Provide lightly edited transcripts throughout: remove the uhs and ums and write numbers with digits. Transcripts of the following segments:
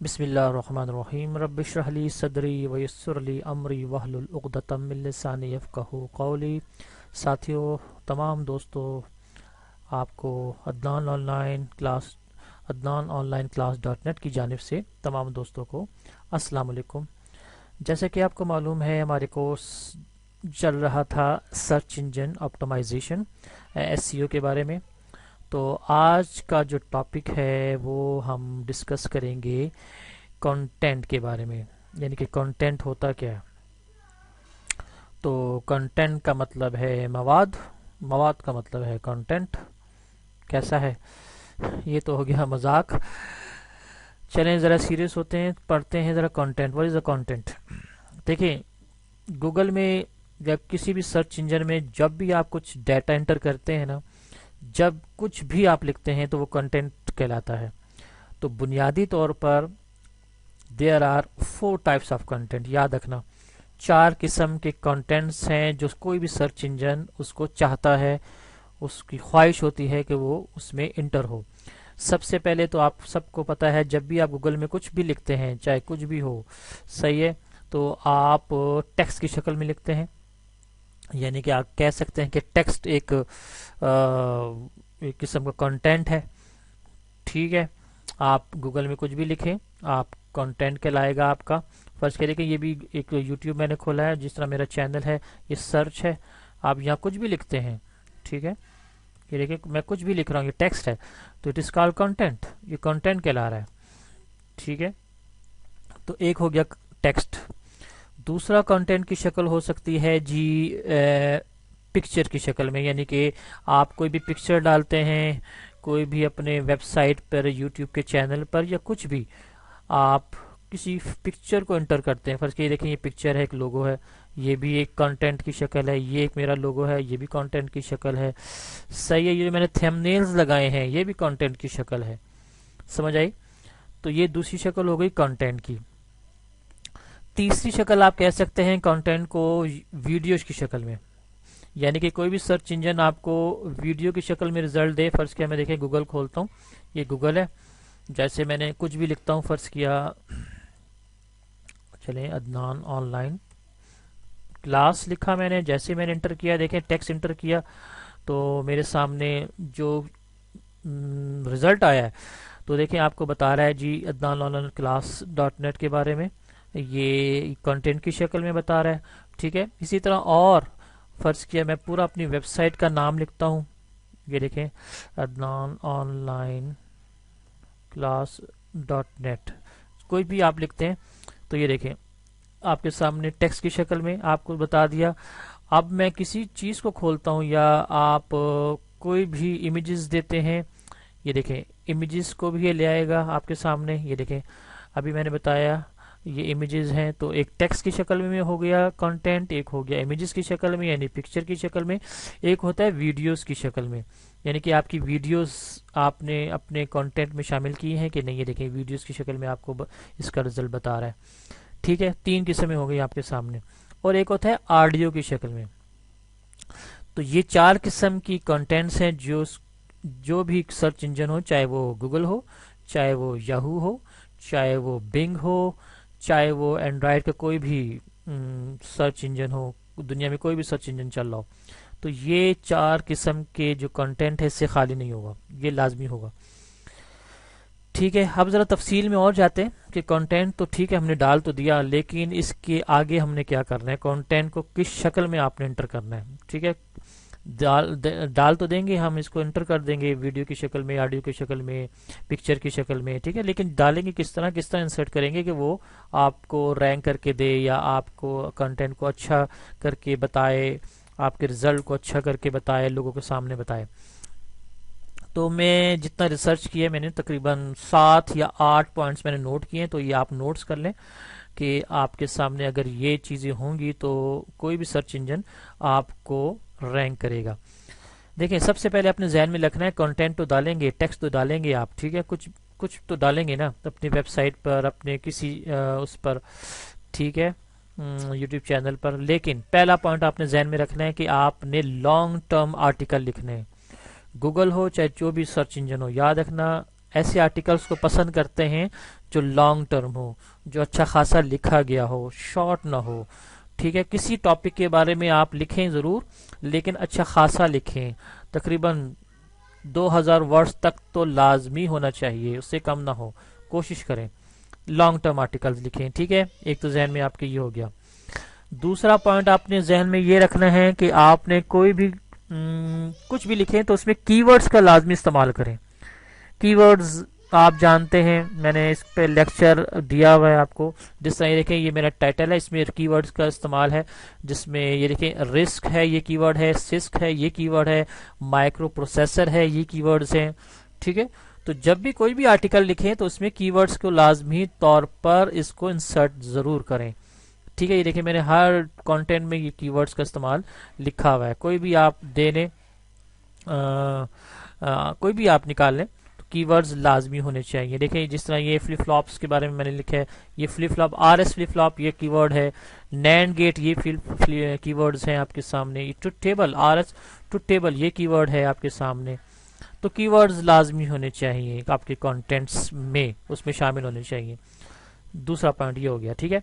بسم اللہ الرحمن الرحیم رب اشرح لی صدری ویسر لی امری واحلل عقدۃ من لسانی یفقہوا قولی۔ ساتھیو، تمام دوستو، آپ کو Adnan online class .net کی جانب سے تمام دوستوں کو السلام علیکم۔ جیسا کہ آپ کو معلوم ہے، ہمارے کورس چل رہا تھا سرچ انجن آپٹمائزیشن SEO کے بارے میں۔ تو آج کا جو ٹاپک ہے وہ ہم ڈسکس کریں گے کنٹینٹ کے بارے میں، یعنی کہ کنٹینٹ ہوتا کیا ہے۔ تو کنٹینٹ کا مطلب ہے مواد کا مطلب ہے کنٹینٹ۔ کیسا ہے؟ یہ تو ہو گیا مذاق۔ چلیں ذرا سیریس ہوتے ہیں، پڑھتے ہیں ذرا content. What is a content? دیکھیں، گوگل میں یا کسی بھی سرچ انجن میں جب بھی آپ کچھ ڈیٹا انٹر کرتے ہیں نا، جب کچھ بھی آپ لکھتے ہیں تو وہ کنٹینٹ کہلاتا ہے۔ تو بنیادی طور پر there are 4 types of content، یاد رکھنا 4 قسم کے کنٹینٹس ہیں جو کوئی بھی سرچ انجن اس کو چاہتا ہے، اس کی خواہش ہوتی ہے کہ وہ اس میں انٹر ہو۔ سب سے پہلے تو آپ سب کو پتا ہے، جب بھی آپ گوگل میں کچھ بھی لکھتے ہیں، چاہے کچھ بھی ہو، صحیح ہے، تو آپ ٹیکسٹ کی شکل میں لکھتے ہیں۔ یعنی کہ آپ کہہ سکتے ہیں کہ ٹیکسٹ ایک قسم کا کنٹینٹ ہے، ٹھیک ہے۔ آپ گوگل میں کچھ بھی لکھیں، آپ کنٹینٹ کہلائے گا آپ کا۔ فرض کریں کہ یہ بھی ایک یوٹیوب میں نے کھولا ہے، جس طرح میرا چینل ہے، یہ سرچ ہے، آپ یہاں کچھ بھی لکھتے ہیں، ٹھیک ہے۔ یہ دیکھیں میں کچھ بھی لکھ رہا ہوں، یہ ٹیکسٹ ہے، تو اٹ از کالڈ کنٹینٹ، یہ کنٹینٹ کہلا رہا ہے، ٹھیک ہے۔ تو ایک ہو گیا ٹیکسٹ۔ دوسرا کنٹینٹ کی شکل ہو سکتی ہے جی پکچر کی شکل میں، یعنی کہ آپ کوئی بھی پکچر ڈالتے ہیں، کوئی بھی اپنے ویب سائٹ پر، یوٹیوب کے چینل پر، یا کچھ بھی آپ کسی پکچر کو انٹر کرتے ہیں۔ فرض کہ دیکھیں یہ پکچر ہے، ایک لوگو ہے، یہ بھی ایک کنٹینٹ کی شکل ہے، یہ ایک میرا لوگو ہے، یہ بھی کنٹینٹ کی شکل ہے، صحیح ہے۔ یہ جو میں نے تھمبنیلز لگائے ہیں، یہ بھی کنٹینٹ کی شکل ہے، سمجھ آئی؟ تو یہ دوسری شکل ہو گئی کنٹینٹ کی۔ تیسری شکل آپ کہہ سکتے ہیں کنٹینٹ کو ویڈیوز کی شکل میں، یعنی کہ کوئی بھی سرچ انجن آپ کو ویڈیو کی شکل میں رزلٹ دے۔ فرض کیا میں دیکھیں گوگل کھولتا ہوں، یہ گوگل ہے، جیسے میں نے کچھ بھی لکھتا ہوں، فرض کیا چلیں عدنان آن لائن کلاس لکھا میں نے، جیسے میں نے انٹر کیا، دیکھیں ٹیکسٹ انٹر کیا تو میرے سامنے جو رزلٹ آیا ہے، تو دیکھیں آپ کو بتا رہا ہے جی Adnan online class .net کے بارے میں، یہ کنٹینٹ کی شکل میں بتا رہا ہے، ٹھیک ہے۔ اسی طرح اور فرض کیا میں پورا اپنی ویب سائٹ کا نام لکھتا ہوں، یہ دیکھیں Adnan online class .net، کوئی بھی آپ لکھتے ہیں تو یہ دیکھیں آپ کے سامنے ٹیکسٹ کی شکل میں آپ کو بتا دیا۔ اب میں کسی چیز کو کھولتا ہوں یا آپ کوئی بھی امیجز دیتے ہیں، یہ دیکھیں امیجز کو بھی یہ لے آئے گا آپ کے سامنے، یہ دیکھیں ابھی میں نے بتایا یہ امیجز ہیں، تو ایک ٹیکسٹ کی شکل میں ہو گیا کنٹینٹ، ایک ہو گیا امیجز کی شکل میں یعنی پکچر کی شکل میں، ایک ہوتا ہے ویڈیوز کی شکل میں، یعنی کہ آپ کی ویڈیوز آپ نے اپنے کنٹینٹ میں شامل کی ہیں کہ نہیں، یہ دیکھیں ویڈیوز کی شکل میں آپ کو اس کا رزلٹ بتا رہا ہے، ٹھیک ہے۔ 3 قسمیں ہو گئی آپ کے سامنے، اور ایک ہوتا ہے آڈیو کی شکل میں۔ تو یہ 4 قسم کی کنٹینٹس ہیں جو بھی سرچ انجن ہو، چاہے وہ گوگل ہو، چاہے وہ یاہو ہو، چاہے وہ بنگ ہو، چاہے وہ اینڈرائڈ کا کوئی بھی سرچ انجن ہو، دنیا میں کوئی بھی سرچ انجن چل رہا ہو، تو یہ 4 قسم کے جو کنٹینٹ ہے اس سے خالی نہیں ہوگا، یہ لازمی ہوگا، ٹھیک ہے۔ اب ذرا تفصیل میں اور جاتے ہیں کہ کنٹینٹ تو ٹھیک ہے ہم نے ڈال تو دیا، لیکن اس کے آگے ہم نے کیا کرنا ہے، کنٹینٹ کو کس شکل میں آپ نے انٹر کرنا ہے، ٹھیک ہے۔ ڈال تو دیں گے ہم، اس کو انٹر کر دیں گے ویڈیو کی شکل میں، آڈیو کی شکل میں، پکچر کی شکل میں، ٹھیک ہے، لیکن ڈالیں گے کس طرح انسرٹ کریں گے کہ وہ آپ کو رینک کر کے دے، یا آپ کو کنٹینٹ کو اچھا کر کے بتائے، آپ کے رزلٹ کو اچھا کر کے بتائے، لوگوں کے سامنے بتائے۔ تو میں جتنا ریسرچ کیا میں نے تقریباً 7 یا 8 پوائنٹس میں نے نوٹ کیے ہیں، تو یہ آپ نوٹس کر لیں کہ آپ کے سامنے اگر یہ چیزیں ہوں گی تو کوئی بھی سرچ انجن آپ کو رینک کرے گا۔ دیکھیں سب سے پہلے اپنے ذہن میں رکھنا ہے کنٹینٹ تو ڈالیں گے، ٹیکسٹ تو ڈالیں گے آپ، ٹھیک ہے، کچھ تو ڈالیں گے نا اپنی ویب سائٹ پر، اپنے کسی اس پر، ٹھیک ہے، یوٹیوب چینل پر، لیکن پہلا پوائنٹ آپ نے ذہن میں رکھنا ہے کہ آپ نے لانگ ٹرم آرٹیکل لکھنے ہیں، گوگل ہو چاہے جو بھی سرچ انجن ہو، یاد رکھنا ایسے آرٹیکلس کو پسند کرتے ہیں جو لانگ ٹرم ہو، جو اچھا خاصا لکھا گیا ہو، شارٹ نہ ہو. ٹھیک ہے، کسی ٹاپک کے بارے میں آپ لکھیں ضرور، لیکن اچھا خاصا لکھیں. تقریباً 2000 ورڈز تک تو لازمی ہونا چاہیے، اس سے کم نہ ہو، کوشش کریں لانگ ٹرم آرٹیکلز لکھیں. ٹھیک ہے، ایک تو ذہن میں آپ کے یہ ہو گیا. دوسرا پوائنٹ آپ نے ذہن میں یہ رکھنا ہے کہ آپ نے کوئی بھی کچھ بھی لکھیں تو اس میں کی ورڈز کا لازمی استعمال کریں. کی ورڈز آپ جانتے ہیں، میں نے اس پہ لیکچر دیا ہوا ہے آپ کو. جس طرح یہ دیکھیں، یہ میرا ٹائٹل ہے، اس میں کی ورڈز کا استعمال ہے، جس میں یہ دیکھیں رسک ہے، یہ کی ورڈ ہے، سسک ہے، یہ کی ورڈ ہے، مائکرو پروسیسر ہے، یہ کی ورڈز ہیں. ٹھیک ہے، تو جب بھی کوئی بھی آرٹیکل لکھیں تو اس میں کی ورڈز کو لازمی طور پر اس کو انسرٹ ضرور کریں. ٹھیک ہے، یہ دیکھیں میں نے ہر کانٹینٹ میں یہ کی ورڈز کا استعمال لکھا ہوا ہے. کوئی بھی آپ دے لیں، کوئی بھی آپ نکال لیں، کی ورڈز لازمی ہونے چاہیے. دیکھیں جس طرح یہ فلپ فلاپس کے بارے میں نے لکھا ہے، یہ flip flop R S flip flop یہ کی ورڈ ہے. نینڈ گیٹ یہ کی ورڈز ہیں آپ کے سامنے. یہ truth table R S truth table یہ کی ورڈ ہے آپ کے سامنے. تو کی ورڈز لازمی ہونے چاہیے آپ کے کانٹینٹس میں، اس میں شامل ہونے چاہیے. دوسرا پوائنٹ یہ ہو گیا. ٹھیک ہے،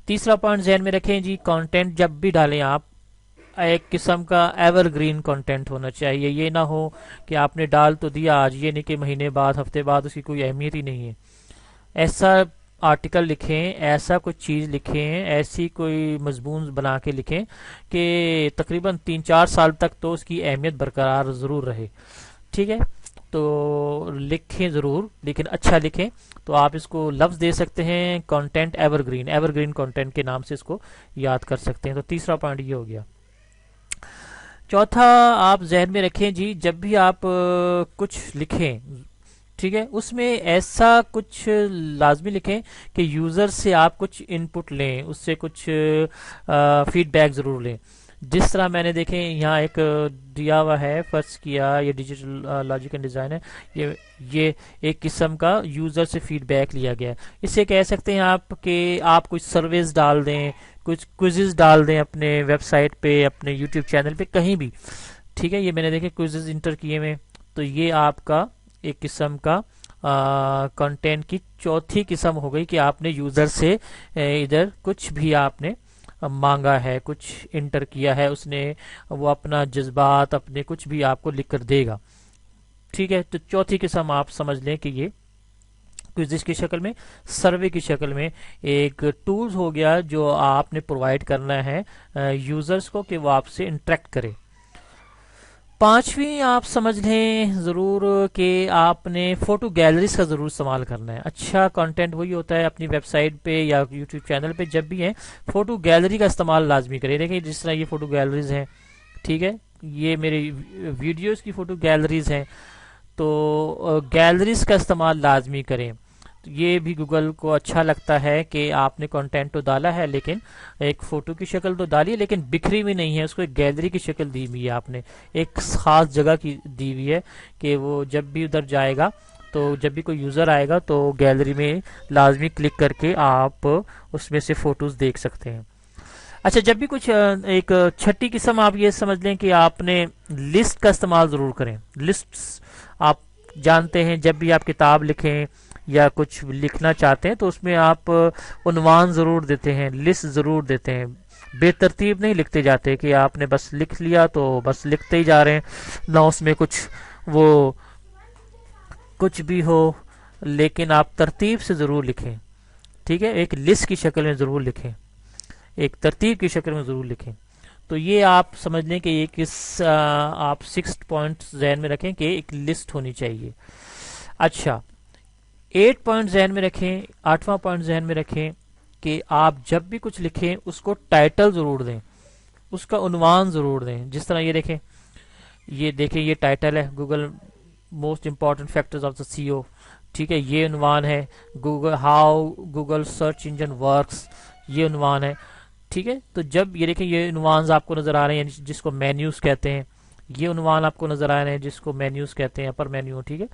تیسرا پوائنٹ ذہن میں رکھیں جی، کانٹینٹ جب بھی ڈالیں آپ ایک قسم کا ایور گرین کانٹینٹ ہونا چاہیے. یہ نہ ہو کہ آپ نے ڈال تو دیا آج، یہ نہیں کہ مہینے بعد ہفتے بعد اس کی کوئی اہمیت ہی نہیں ہے. ایسا آرٹیکل لکھیں، ایسا کوئی چیز لکھیں، ایسی کوئی مضمون بنا کے لکھیں کہ تقریباً 3-4 سال تک تو اس کی اہمیت برقرار ضرور رہے. ٹھیک ہے، تو لکھیں ضرور، لیکن اچھا لکھیں. تو آپ اس کو لفظ دے سکتے ہیں کانٹینٹ ایور گرین کانٹینٹ کے نام سے اس کو یاد کر سکتے ہیں. تو تیسرا پوائنٹ یہ ہو گیا. چوتھا آپ ذہن میں رکھیں جی، جب بھی آپ کچھ لکھیں، ٹھیک ہے، اس میں ایسا کچھ لازمی لکھیں کہ یوزر سے آپ کچھ ان پٹ لیں، اس سے کچھ فیڈ بیک ضرور لیں. جس طرح میں نے دیکھیں یہاں ایک دیا ہوا ہے، فرض کیا یہ ڈیجیٹل لاجک اینڈ ڈیزائن ہے، یہ ایک قسم کا یوزر سے فیڈ بیک لیا گیا ہے. اسے کہہ سکتے ہیں آپ کہ آپ کچھ سروس ڈال دیں، کچھ کوئزز ڈال دیں اپنے ویب سائٹ پہ، اپنے یوٹیوب چینل پہ، کہیں بھی. ٹھیک ہے، یہ میں نے دیکھے کوئزز انٹر کیے ہوئے. تو یہ آپ کا ایک قسم کا کنٹینٹ کی چوتھی قسم ہو گئی کہ آپ نے یوزر سے ادھر کچھ بھی آپ نے مانگا ہے، کچھ انٹر کیا ہے اس نے، وہ اپنا جذبات اپنے کچھ بھی آپ کو لکھ کر دے گا. ٹھیک ہے، تو چوتھی قسم آپ سمجھ لیں کہ یہ کوئزز کی شکل میں، سروے کی شکل میں ایک ٹولز ہو گیا جو آپ نے پرووائڈ کرنا ہے یوزرز کو کہ وہ آپ سے انٹریکٹ کرے. پانچویں آپ سمجھ لیں ضرور کہ آپ نے فوٹو گیلریز کا ضرور استعمال کرنا ہے. اچھا کنٹینٹ وہی ہوتا ہے اپنی ویب سائٹ پہ یا یوٹیوب چینل پہ جب بھی ہیں فوٹو گیلری کا استعمال لازمی کریں. دیکھیں جس طرح یہ فوٹو گیلریز ہیں، ٹھیک ہے، یہ میرے ویڈیوز کی فوٹو گیلریز ہیں، تو گیلریز کا استعمال لازمی کریں. یہ بھی گوگل کو اچھا لگتا ہے کہ آپ نے کنٹینٹ تو ڈالا ہے لیکن ایک فوٹو کی شکل تو ڈالی ہے لیکن بکھری بھی نہیں ہے، اس کو ایک گیلری کی شکل دی ہوئی ہے، آپ نے ایک خاص جگہ کی دی ہوئی ہے کہ وہ جب بھی ادھر جائے گا تو جب بھی کوئی یوزر آئے گا تو گیلری میں لازمی کلک کر کے آپ اس میں سے فوٹوز دیکھ سکتے ہیں. اچھا، جب بھی کچھ ایک چھٹی قسم آپ یہ سمجھ لیں کہ آپ نے لسٹ کا استعمال ضرور کریں. لسٹس آپ جانتے ہیں جب بھی آپ کتاب لکھیں یا کچھ لکھنا چاہتے ہیں تو اس میں آپ عنوان ضرور دیتے ہیں، لسٹ ضرور دیتے ہیں. بے ترتیب نہیں لکھتے جاتے کہ آپ نے بس لکھ لیا تو بس لکھتے ہی جا رہے ہیں، نہ اس میں وہ کچھ بھی ہو، لیکن آپ ترتیب سے ضرور لکھیں. ٹھیک ہے، ایک لسٹ کی شکل میں ضرور لکھیں، ایک ترتیب کی شکل میں ضرور لکھیں. تو یہ آپ سمجھ لیں کہ یہ آپ 6 پوائنٹ ذہن میں رکھیں کہ ایک لسٹ ہونی چاہیے. اچھا، 8 پوائنٹ ذہن میں رکھیں، 8واں پوائنٹ ذہن میں رکھیں کہ آپ جب بھی کچھ لکھیں اس کو ٹائٹل ضرور دیں، اس کا عنوان ضرور دیں. جس طرح یہ دیکھیں یہ ٹائٹل ہے، Google most important factors of the CEO. ٹھیک ہے، یہ عنوان ہے. How Google search engine works, یہ عنوان ہے. ٹھیک ہے، تو جب یہ دیکھیں یہ عنوان آپ کو نظر آ رہے ہیں جس کو مینیوز کہتے ہیں، یہ عنوان آپ کو نظر آ رہے ہیں جس کو مینیوز کہتے ہیں، اپر مینیو. ٹھیک ہے،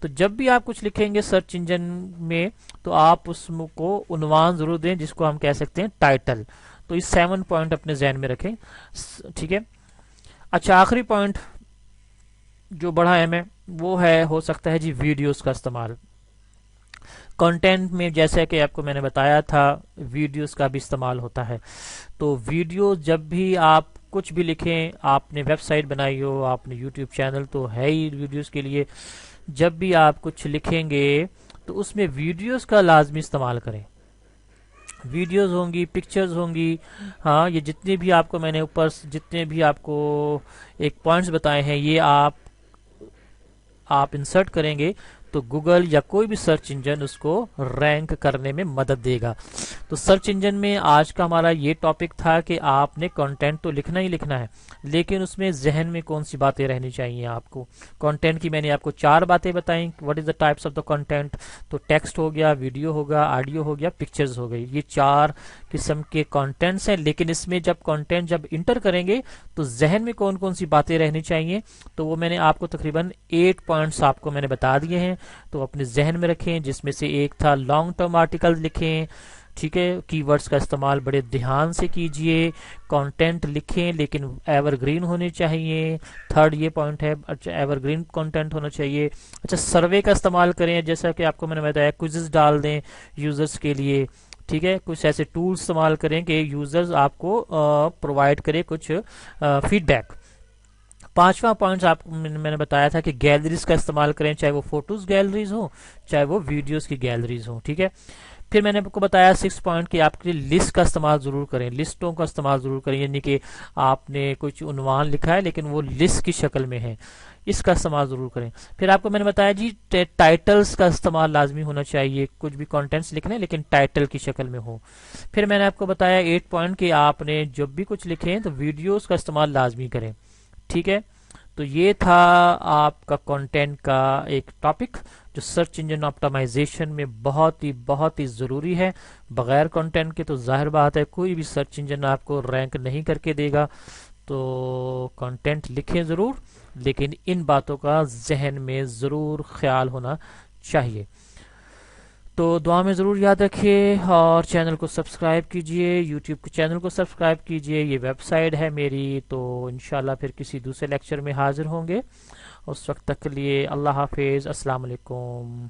تو جب بھی آپ کچھ لکھیں گے سرچ انجن میں تو آپ اس کو عنوان ضرور دیں جس کو ہم کہہ سکتے ہیں ٹائٹل. تو اس 7 پوائنٹ اپنے ذہن میں رکھیں. ٹھیک ہے، اچھا آخری پوائنٹ جو بڑا اہم ہے وہ ہے ہو سکتا ہے جی ویڈیوز کا استعمال کنٹینٹ میں، جیسا کہ آپ کو میں نے بتایا تھا ویڈیوز کا بھی استعمال ہوتا ہے. تو ویڈیو جب بھی آپ کچھ بھی لکھیں، آپ نے ویب سائٹ بنائی ہو، آپ نے یوٹیوب چینل تو ہے ہی ویڈیوز کے لیے، جب بھی آپ کچھ لکھیں گے تو اس میں ویڈیوز کا لازمی استعمال کریں. ویڈیوز ہوں گی، پکچرز ہوں گی، ہاں یہ جتنے بھی آپ کو میں نے اوپر جتنے بھی آپ کو ایک پوائنٹس بتائے ہیں یہ آپ انسرٹ کریں گے تو گوگل یا کوئی بھی سرچ انجن اس کو رینک کرنے میں مدد دے گا. تو سرچ انجن میں آج کا ہمارا یہ ٹاپک تھا کہ آپ نے کنٹینٹ تو لکھنا ہی لکھنا ہے، لیکن اس میں ذہن میں کون سی باتیں رہنی چاہیے آپ کو. کنٹینٹ کی میں نے آپ کو 4 باتیں بتائیں. What is the types of the content? تو ٹیکسٹ ہو گیا، ویڈیو ہوگا، آڈیو ہو گیا، پکچرز ہو گئی. یہ 4 قسم کے کنٹینٹس ہیں. لیکن اس میں جب کنٹینٹ جب انٹر کریں گے تو ذہن میں کون کون سی باتیں رہنی چاہیے، تو وہ میں نے آپ کو تقریباً 8 پوائنٹس آپ کو میں نے بتا دیے ہیں. تو اپنے ذہن میں رکھیں، جس میں سے ایک تھا لانگ ٹرم آرٹیکل لکھیں. ٹھیک ہے، کی ورڈز کا استعمال بڑے دھیان سے کیجئے. کنٹینٹ لکھیں لیکن ایور گرین ہونے چاہیے. تھرڈ یہ پوائنٹ ہے، اچھا ایور گرین کنٹینٹ ہونا چاہیے. اچھا سروے کا استعمال کریں، جیسا کہ آپ کو میں نے بتایا کوئزز ڈال دیں یوزرز کے لیے. ٹھیک ہے، کچھ ایسے ٹولز استعمال کریں کہ یوزرز آپ کو پرووائڈ کرے کچھ فیڈ بیک. 5واں پوائنٹ آپ میں نے بتایا تھا کہ گیلریز کا استعمال کریں، چاہے وہ فوٹوز گیلریز ہوں چاہے وہ ویڈیوز کی گیلریز ہوں. ٹھیک ہے، پھر میں نے آپ کو بتایا 6 پوائنٹ کہ آپ کے لسٹ کا استعمال ضرور کریں، لسٹوں کا استعمال ضرور کریں. یعنی کہ آپ نے کچھ عنوان لکھا ہے لیکن وہ لسٹ کی شکل میں ہے، اس کا استعمال ضرور کریں. پھر آپ کو میں نے بتایا جی ٹائٹلز کا استعمال لازمی ہونا چاہیے، کچھ بھی کانٹینٹس لکھنے لیکن ٹائٹل کی شکل میں ہو. پھر میں نے آپ کو بتایا 8 پوائنٹ کہ آپ نے جب بھی کچھ لکھیں تو ویڈیوز کا استعمال لازمی کریں. ٹھیک ہے، تو یہ تھا آپ کا کنٹینٹ کا ایک ٹاپک جو سرچ انجن آپٹامائزیشن میں بہت ہی ضروری ہے. بغیر کنٹینٹ کے تو ظاہر بات ہے کوئی بھی سرچ انجن آپ کو رینک نہیں کر کے دے گا. تو کنٹینٹ لکھیں ضرور، لیکن ان باتوں کا ذہن میں ضرور خیال ہونا چاہیے. تو دعا میں ضرور یاد رکھیے اور چینل کو سبسکرائب کیجئے، یوٹیوب کے چینل کو سبسکرائب کیجئے. یہ ویب سائٹ ہے میری. تو انشاءاللہ پھر کسی دوسرے لیکچر میں حاضر ہوں گے. اس وقت تک کے لیے اللہ حافظ، السلام علیکم.